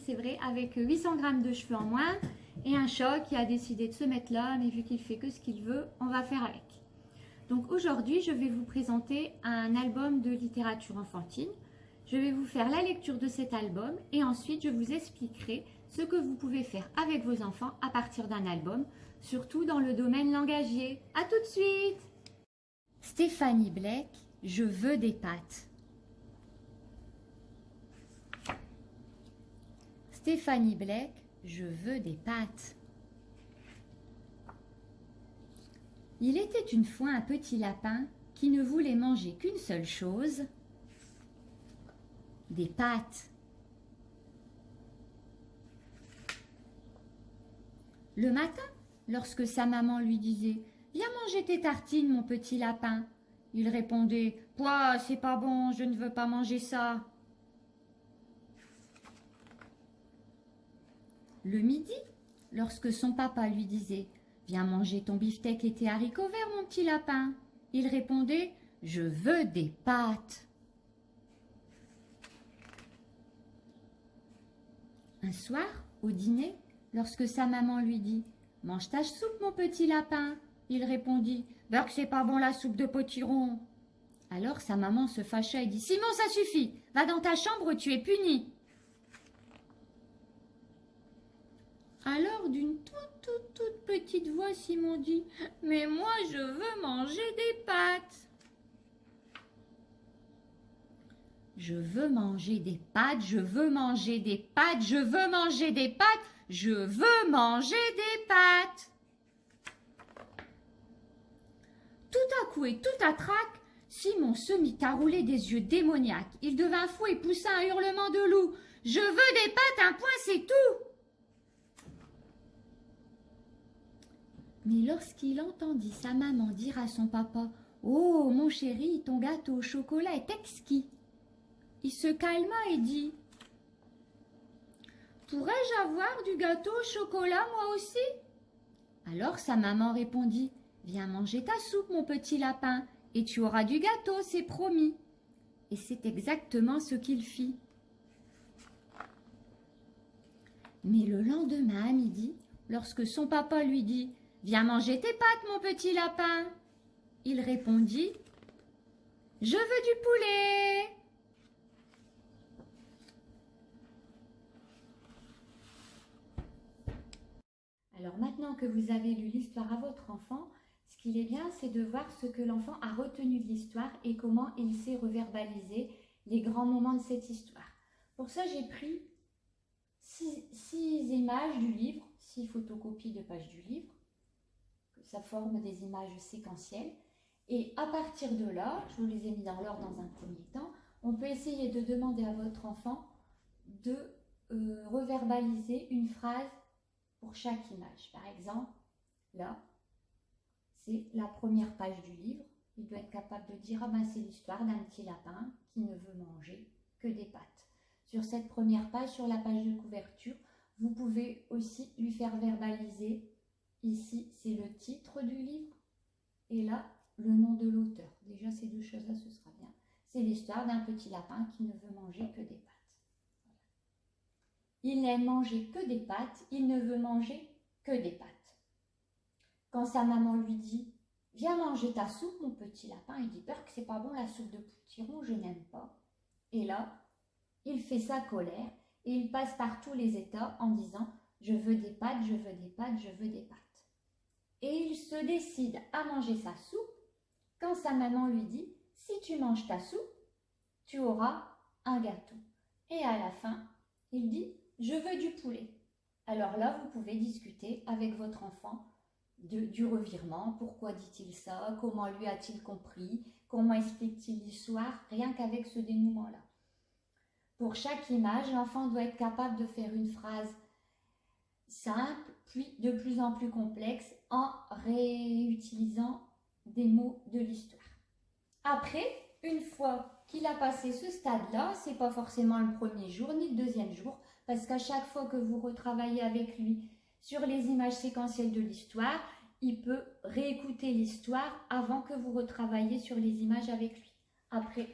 c'est vrai, avec 800 grammes de cheveux en moins et un chat qui a décidé de se mettre là, mais vu qu'il fait que ce qu'il veut, on va faire avec. Donc aujourd'hui, je vais vous présenter un album de littérature enfantine. Je vais vous faire la lecture de cet album et ensuite je vous expliquerai ce que vous pouvez faire avec vos enfants à partir d'un album, surtout dans le domaine langagier. A tout de suite! Stéphanie Blake, je veux des pâtes. Stéphanie Blake, je veux des pâtes. Il était une fois un petit lapin qui ne voulait manger qu'une seule chose, des pâtes. Le matin, lorsque sa maman lui disait « Viens manger tes tartines, mon petit lapin », il répondait « Pouah, c'est pas bon, je ne veux pas manger ça ». Le midi, lorsque son papa lui disait « Viens manger ton beefsteak et tes haricots verts, mon petit lapin », il répondait « Je veux des pâtes ». Un soir, au dîner, lorsque sa maman lui dit « Mange ta soupe, mon petit lapin », il répondit « Beurre que c'est pas bon la soupe de potiron ». Alors sa maman se fâcha et dit « Simon, ça suffit, va dans ta chambre, tu es puni ». Alors d'une toute petite voix, Simon dit « Mais moi, je veux manger des pâtes !»« Je veux manger des pâtes, je veux manger des pâtes, je veux manger des pâtes, je veux manger des pâtes !» Tout à coup et tout à trac, Simon se mit à rouler des yeux démoniaques. Il devint fou et poussa un hurlement de loup. « Je veux des pâtes, un point, c'est tout !» Mais lorsqu'il entendit sa maman dire à son papa « Oh, mon chéri, ton gâteau au chocolat est exquis !» il se calma et dit « Pourrais-je avoir du gâteau au chocolat, moi aussi ?» Alors sa maman répondit « Viens manger ta soupe, mon petit lapin, et tu auras du gâteau, c'est promis. » Et c'est exactement ce qu'il fit. Mais le lendemain à midi, lorsque son papa lui dit « Viens manger tes pâtes, mon petit lapin !» il répondit « Je veux du poulet !» Alors maintenant que vous avez lu l'histoire à votre enfant, ce qu'il est bien, c'est de voir ce que l'enfant a retenu de l'histoire et comment il sait reverbaliser les grands moments de cette histoire. Pour ça, j'ai pris 6 images du livre, 6 photocopies de pages du livre. Ça forme des images séquentielles. Et à partir de là, je vous les ai mis dans l'ordre dans un premier temps, on peut essayer de demander à votre enfant de reverbaliser une phrase pour chaque image. Par exemple, là, c'est la première page du livre. Il doit être capable de dire « Ah ben c'est l'histoire d'un petit lapin qui ne veut manger que des pâtes ». Sur cette première page, sur la page de couverture, vous pouvez aussi lui faire verbaliser. Ici, c'est le titre du livre et là, le nom de l'auteur. Déjà, ces deux choses-là, ce sera bien. C'est l'histoire d'un petit lapin qui ne veut manger que des pâtes. Il n'aime manger que des pâtes, il ne veut manger que des pâtes. Quand sa maman lui dit « Viens manger ta soupe, mon petit lapin », il dit « Peur que c'est pas bon la soupe de potiron, je n'aime pas ». Et là, il fait sa colère et il passe par tous les états en disant « Je veux des pâtes, je veux des pâtes, je veux des pâtes ». Et il se décide à manger sa soupe quand sa maman lui dit « Si tu manges ta soupe, tu auras un gâteau ». Et à la fin, il dit « Je veux du poulet ». Alors là, vous pouvez discuter avec votre enfant du revirement. Pourquoi dit-il ça? Comment lui a-t-il compris? Comment explique-t-il l'histoire? Rien qu'avec ce dénouement-là. Pour chaque image, l'enfant doit être capable de faire une phrase simple, puis de plus en plus complexe en réutilisant des mots de l'histoire. Après, une fois qu'il a passé ce stade-là, ce n'est pas forcément le premier jour ni le deuxième jour, parce qu'à chaque fois que vous retravaillez avec lui sur les images séquentielles de l'histoire, il peut réécouter l'histoire avant que vous retravailliez sur les images avec lui. Après,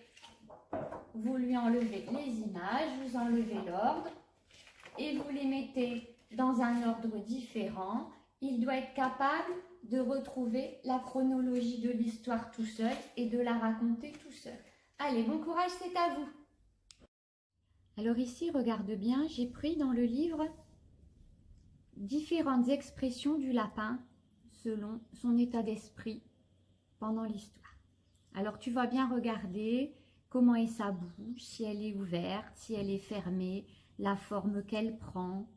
vous lui enlevez les images, vous enlevez l'ordre et vous les mettez dans un ordre différent, il doit être capable de retrouver la chronologie de l'histoire tout seul et de la raconter tout seul. Allez, bon courage, c'est à vous. Alors ici, regarde bien, j'ai pris dans le livre différentes expressions du lapin selon son état d'esprit pendant l'histoire. Alors tu vas bien regarder comment est sa bouche, si elle est ouverte, si elle est fermée, la forme qu'elle prend.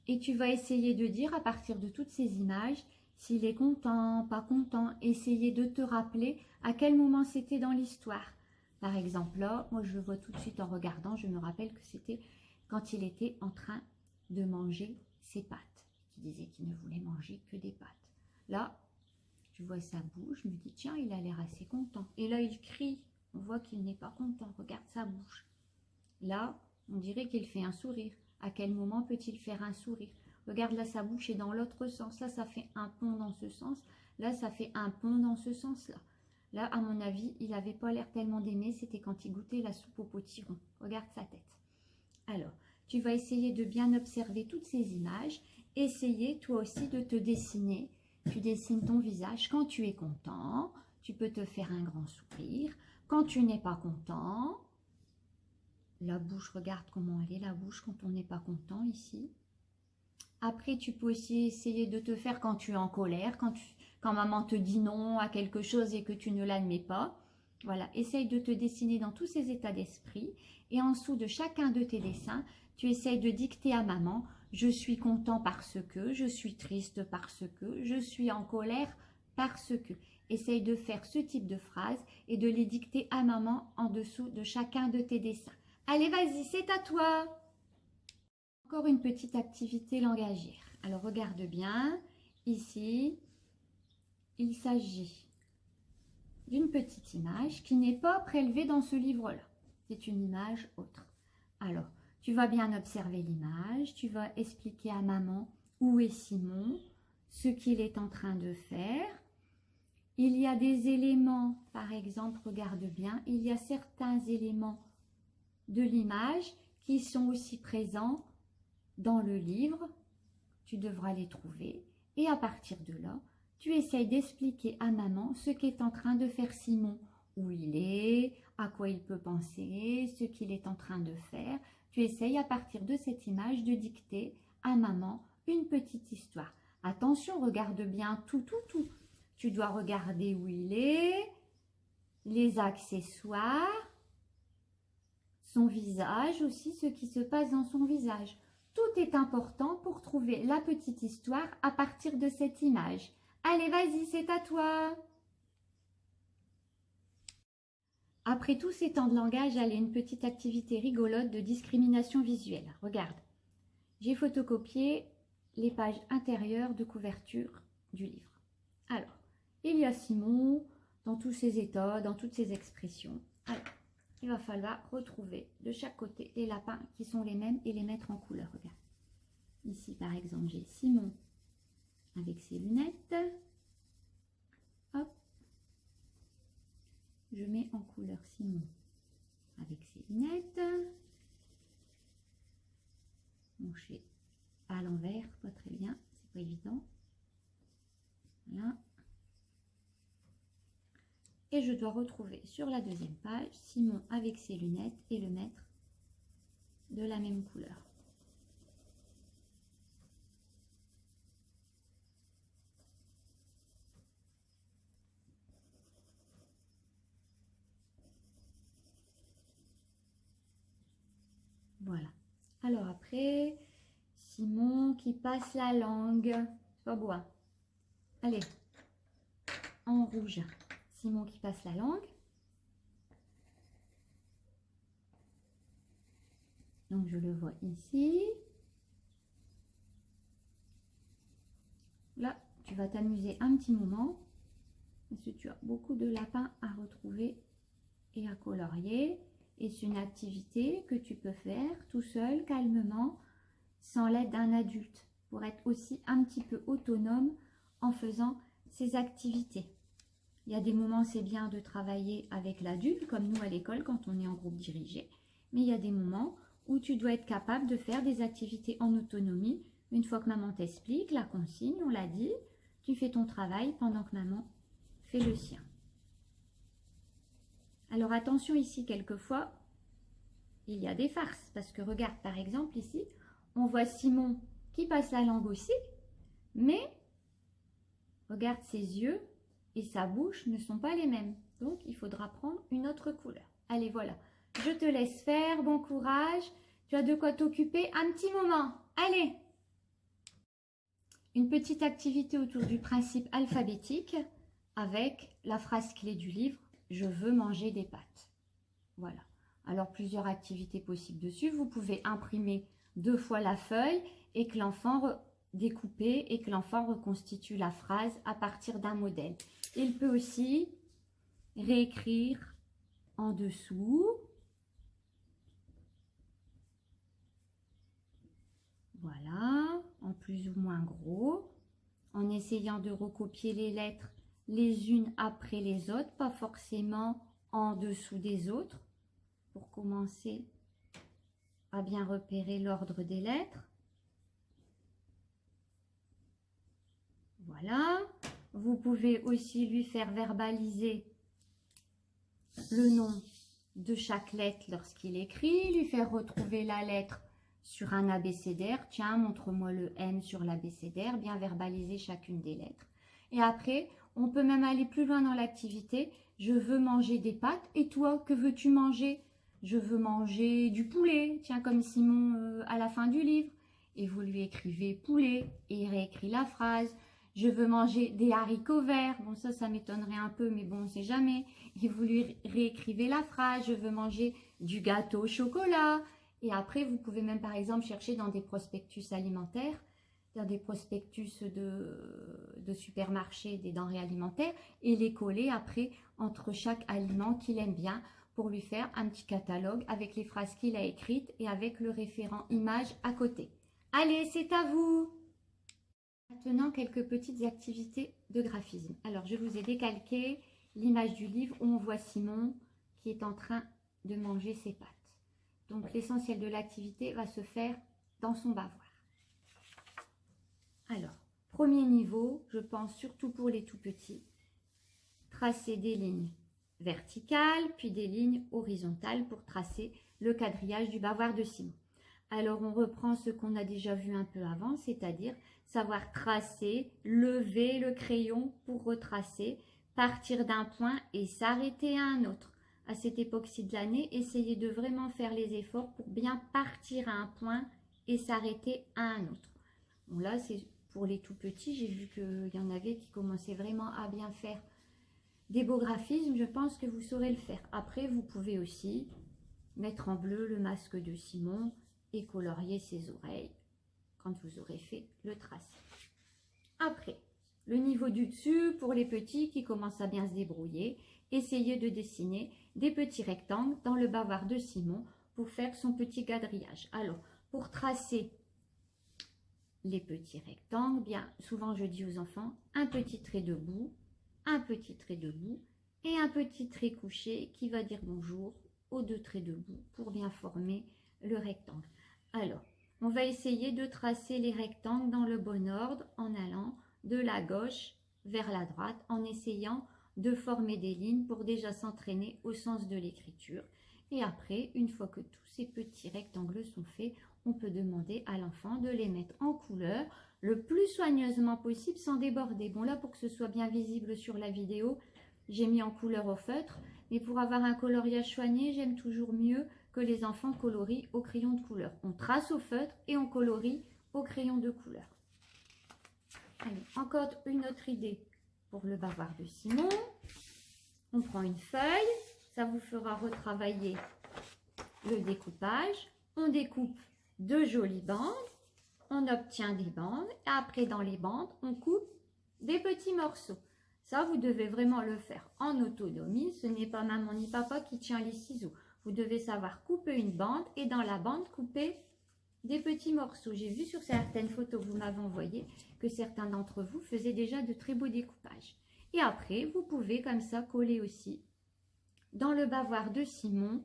Et tu vas essayer de dire à partir de toutes ces images, s'il est content, pas content, essayer de te rappeler à quel moment c'était dans l'histoire. Par exemple, là, moi je le vois tout de suite en regardant, je me rappelle que c'était quand il était en train de manger ses pâtes. Il disait qu'il ne voulait manger que des pâtes. Là, tu vois sa bouche, je me dis, tiens, il a l'air assez content. Et là, il crie, on voit qu'il n'est pas content, regarde sa bouche. Là, on dirait qu'il fait un sourire. À quel moment peut-il faire un sourire? Regarde là, sa bouche est dans l'autre sens. Là, ça fait un pont dans ce sens. Là, ça fait un pont dans ce sens-là. Là, à mon avis, il n'avait pas l'air tellement d'aimer. C'était quand il goûtait la soupe au potiron. Regarde sa tête. Alors, tu vas essayer de bien observer toutes ces images. Essayer, toi aussi, de te dessiner. Tu dessines ton visage. Quand tu es content, tu peux te faire un grand sourire. Quand tu n'es pas content... La bouche, regarde comment elle est, la bouche, quand on n'est pas content ici. Après, tu peux aussi essayer de te faire quand tu es en colère, quand maman te dit non à quelque chose et que tu ne l'admets pas. Voilà, essaye de te dessiner dans tous ces états d'esprit. Et en dessous de chacun de tes dessins, tu essayes de dicter à maman, je suis content parce que, je suis triste parce que, je suis en colère parce que. Essaye de faire ce type de phrases et de les dicter à maman en dessous de chacun de tes dessins. Allez, vas-y, c'est à toi. Encore une petite activité langagière. Alors, regarde bien. Ici, il s'agit d'une petite image qui n'est pas prélevée dans ce livre-là. C'est une image autre. Alors, tu vas bien observer l'image. Tu vas expliquer à maman où est Simon, ce qu'il est en train de faire. Il y a des éléments, par exemple, regarde bien, il y a certains éléments de l'image qui sont aussi présents dans le livre. Tu devras les trouver et à partir de là, tu essayes d'expliquer à maman ce qu'est en train de faire Simon, où il est, à quoi il peut penser, ce qu'il est en train de faire. Tu essayes à partir de cette image de dicter à maman une petite histoire. Attention, regarde bien tout. Tu dois regarder où il est, les accessoires, son visage aussi, ce qui se passe dans son visage. Tout est important pour trouver la petite histoire à partir de cette image. Allez, vas-y, c'est à toi. Après tous ces temps de langage, allez, une petite activité rigolote de discrimination visuelle. Regarde, j'ai photocopié les pages intérieures de couverture du livre. Alors, il y a Simon dans tous ses états, dans toutes ses expressions. Alors, il va falloir retrouver de chaque côté les lapins qui sont les mêmes et les mettre en couleur. Regarde. Ici, par exemple, j'ai Simon avec ses lunettes. Hop. Je mets en couleur Simon avec ses lunettes. Monché à l'envers, pas très bien, c'est pas évident. Voilà. Et je dois retrouver sur la deuxième page Simon avec ses lunettes et le mettre de la même couleur. Voilà. Alors après, Simon qui passe la langue. C'est pas beau, hein? Allez, en rouge. Simon qui passe la langue. Donc, je le vois ici. Là, tu vas t'amuser un petit moment. Parce que tu as beaucoup de lapins à retrouver et à colorier. Et c'est une activité que tu peux faire tout seul, calmement, sans l'aide d'un adulte. Pour être aussi un petit peu autonome en faisant ces activités. Il y a des moments, c'est bien de travailler avec l'adulte, comme nous à l'école, quand on est en groupe dirigé. Mais il y a des moments où tu dois être capable de faire des activités en autonomie. Une fois que maman t'explique, la consigne, on l'a dit, tu fais ton travail pendant que maman fait le sien. Alors attention ici, quelquefois, il y a des farces. Parce que regarde, par exemple, ici, on voit Simon qui passe la langue aussi, mais regarde ses yeux et sa bouche ne sont pas les mêmes. Donc, il faudra prendre une autre couleur. Allez, voilà. Je te laisse faire. Bon courage. Tu as de quoi t'occuper un petit moment. Allez! Une petite activité autour du principe alphabétique avec la phrase clé du livre « Je veux manger des pâtes ». Voilà. Alors, plusieurs activités possibles dessus. Vous pouvez imprimer 2 fois la feuille et que l'enfant découper et que l'enfant reconstitue la phrase à partir d'un modèle. Il peut aussi réécrire en dessous. Voilà, en plus ou moins gros, en essayant de recopier les lettres les unes après les autres, pas forcément en dessous des autres, pour commencer à bien repérer l'ordre des lettres. Voilà, vous pouvez aussi lui faire verbaliser le nom de chaque lettre lorsqu'il écrit, lui faire retrouver la lettre sur un abécédaire. Tiens, montre-moi le M sur l'abécédaire, bien verbaliser chacune des lettres. Et après, on peut même aller plus loin dans l'activité. Je veux manger des pâtes. Et toi, que veux-tu manger? Je veux manger du poulet. Tiens, comme Simon à la fin du livre. Et vous lui écrivez poulet et il réécrit la phrase. Je veux manger des haricots verts. Bon, ça m'étonnerait un peu, mais bon, on ne sait jamais. Et vous lui réécrivez la phrase. Je veux manger du gâteau au chocolat. Et après, vous pouvez même, par exemple, chercher dans des prospectus alimentaires, dans des prospectus de supermarché, des denrées alimentaires, et les coller après entre chaque aliment qu'il aime bien pour lui faire un petit catalogue avec les phrases qu'il a écrites et avec le référent image à côté. Allez, c'est à vous! Maintenant, quelques petites activités de graphisme. Alors, je vous ai décalqué l'image du livre où on voit Simon qui est en train de manger ses pâtes. Donc, l'essentiel de l'activité va se faire dans son bavoir. Alors, premier niveau, je pense surtout pour les tout petits, tracer des lignes verticales, puis des lignes horizontales pour tracer le quadrillage du bavoir de Simon. Alors, on reprend ce qu'on a déjà vu un peu avant, c'est-à-dire savoir tracer, lever le crayon pour retracer, partir d'un point et s'arrêter à un autre. À cette époque-ci de l'année, essayez de vraiment faire les efforts pour bien partir à un point et s'arrêter à un autre. Bon, là, c'est pour les tout petits. J'ai vu qu'il y en avait qui commençaient vraiment à bien faire des beaux graphismes. Je pense que vous saurez le faire. Après, vous pouvez aussi mettre en bleu le masque de Simon et colorier ses oreilles quand vous aurez fait le tracé. Après, le niveau du dessus, pour les petits qui commencent à bien se débrouiller, essayez de dessiner des petits rectangles dans le bavoir de Simon pour faire son petit quadrillage. Alors, pour tracer les petits rectangles, bien souvent je dis aux enfants, un petit trait debout, un petit trait debout et un petit trait couché qui va dire bonjour aux 2 traits debout pour bien former le rectangle. Alors, on va essayer de tracer les rectangles dans le bon ordre en allant de la gauche vers la droite, en essayant de former des lignes pour déjà s'entraîner au sens de l'écriture. Et après, une fois que tous ces petits rectangles sont faits, on peut demander à l'enfant de les mettre en couleur le plus soigneusement possible sans déborder. Bon, là, pour que ce soit bien visible sur la vidéo, j'ai mis en couleur au feutre. Mais pour avoir un coloriage soigné, j'aime toujours mieux que les enfants colorient au crayon de couleur. On trace au feutre et on colorie au crayon de couleur. Allez, encore une autre idée pour le bavoir de Simon. On prend une feuille, ça vous fera retravailler le découpage. On découpe 2 jolies bandes, on obtient des bandes. Et après, dans les bandes, on coupe des petits morceaux. Ça, vous devez vraiment le faire en autonomie. Ce n'est pas maman ni papa qui tient les ciseaux. Vous devez savoir couper une bande et dans la bande, couper des petits morceaux. J'ai vu sur certaines photos que vous m'avez envoyées que certains d'entre vous faisaient déjà de très beaux découpages. Et après, vous pouvez comme ça coller aussi dans le bavoir de Simon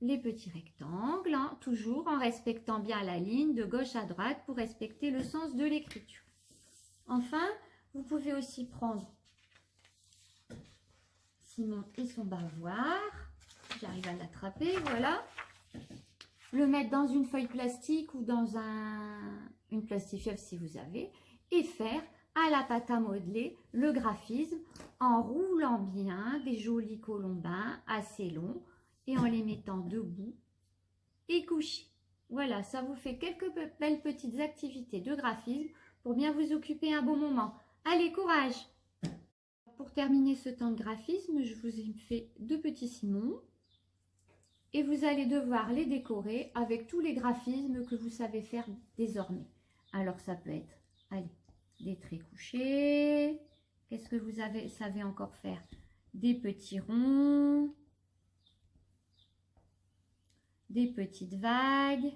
les petits rectangles, hein, toujours en respectant bien la ligne de gauche à droite pour respecter le sens de l'écriture. Enfin, vous pouvez aussi prendre Simon et son bavoir. J'arrive à l'attraper, voilà. Le mettre dans une feuille plastique ou dans une plastifieuse si vous avez. Et faire à la pâte à modeler le graphisme en roulant bien des jolis colombins assez longs et en les mettant debout et couchés. Voilà, ça vous fait quelques belles petites activités de graphisme pour bien vous occuper un bon moment. Allez, courage! Pour terminer ce temps de graphisme, je vous ai fait 2 petits Simons et vous allez devoir les décorer avec tous les graphismes que vous savez faire désormais. Alors ça peut être, allez, des traits couchés. Qu'est-ce que vous savez encore faire? Des petits ronds, des petites vagues,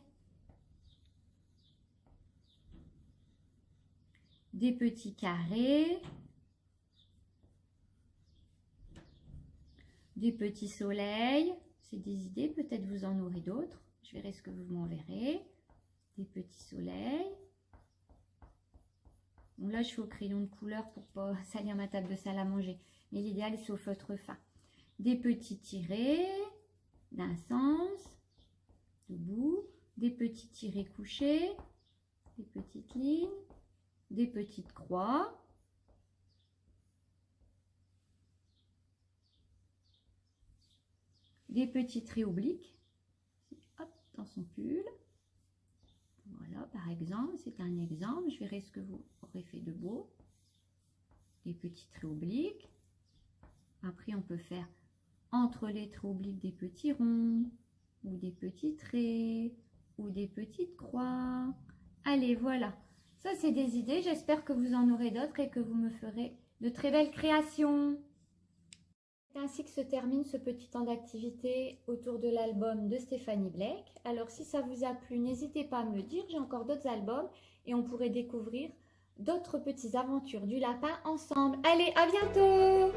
des petits carrés, des petits soleils. C'est des idées, peut-être vous en aurez d'autres. Je verrai ce que vous m'enverrez. Des petits soleils. Bon, là, je fais au crayon de couleur pour pas salir ma table de salle à manger. Mais l'idéal, c'est au feutre fin. Des petits tirés d'un sens, debout. Des petits tirés couchés. Des petites lignes. Des petites croix. Des petits traits obliques. Hop, dans son pull. Voilà, par exemple, c'est un exemple. Je verrai ce que vous aurez fait de beau. Des petits traits obliques. Après, on peut faire entre les traits obliques des petits ronds, ou des petits traits, ou des petites croix. Allez, voilà. Ça, c'est des idées. J'espère que vous en aurez d'autres et que vous me ferez de très belles créations. C'est ainsi que se termine ce petit temps d'activité autour de l'album de Stéphanie Blake. Alors si ça vous a plu, n'hésitez pas à me le dire, j'ai encore d'autres albums et on pourrait découvrir d'autres petites aventures du lapin ensemble. Allez, à bientôt!